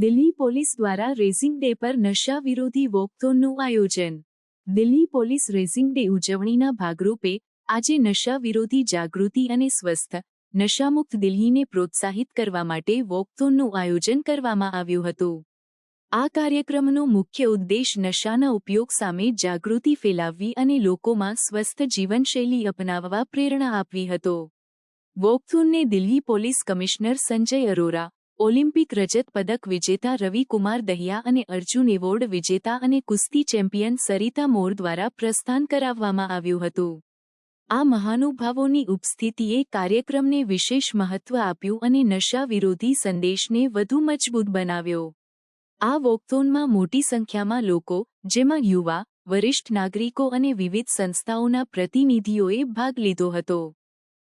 Delhi police દ્વારા racing day પર નશા વિરોધી વોકથોનનું આયોજન। દિલ્હી પોલીસ રેસિંગ ડે ઉજવણીના ભાગરૂપે આજે નશા વિરોધી જાગૃતિ અને સ્વસ્થ નશામુક્ત દિલ્હીને પ્રોત્સાહિત કરવા માટે વોકથોનનું આયોજન કરવામાં આવ્યું હતું। આ કાર્યક્રમનો મુખ્ય ઉદ્દેશ નશાના ઉપયોગ સામે જાગૃતિ ફેલાવવી અને લોકોમાં સ્વસ્થ જીવનશૈલી અપનાવવા પ્રેરણા આપવી હતો। વોકથોનને Delhi police commissioner Sanjay Arora, olympic રજત પદક વિજેતા રવિ કુમાર દહિયા અને અર્જુન એવોર્ડ વિજેતા અને કુસ્તી ચેમ્પિયન સરિતા મોર દ્વારા પ્રસ્થાન કરાવવામાં આવ્યું હતું। આ મહાનુભાવોની ઉપસ્થિતિએ કાર્યક્રમને વિશેષ મહત્વ આપ્યું અને નશા વિરોધી સંદેશને વધુ મજબૂત બનાવ્યો। આ વોકથોનમાં મોટી સંખ્યામાં લોકો, જેમાં યુવા, વરિષ્ઠ નાગરિકો અને વિવિધ સંસ્થાઓના પ્રતિનિધિઓએ ભાગ લીધો હતો।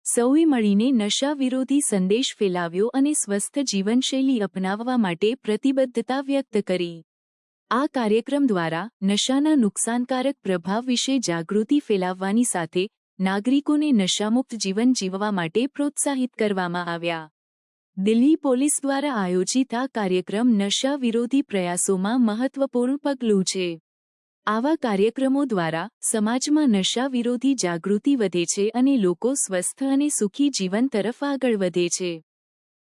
સૌએ મળીને નશા વિરોધી સંદેશ ફેલાવ્યો અને સ્વસ્થ જીવનશૈલી અપનાવવા માટે પ્રતિબદ્ધતા વ્યક્ત કરી। આ કાર્યક્રમ દ્વારા નશાના નુકસાનકારક પ્રભાવ વિશે જાગૃતિ ફેલાવવાની સાથે નાગરિકોને નશામુક્ત જીવન જીવવા માટે પ્રોત્સાહિત કરવામાં આવ્યા। દિલ્હી પોલીસ દ્વારા આયોજિત આ કાર્યક્રમ નશા વિરોધી પ્રયાસોમાં મહત્વપૂર્ણ પગલું છે। આવા કાર્યક્રમો દ્વારા સમાજમાં નશા વિરોધી જાગૃતિ વધે છે અને લોકો સ્વસ્થ અને સુખી જીવન તરફ આગળ વધે છે।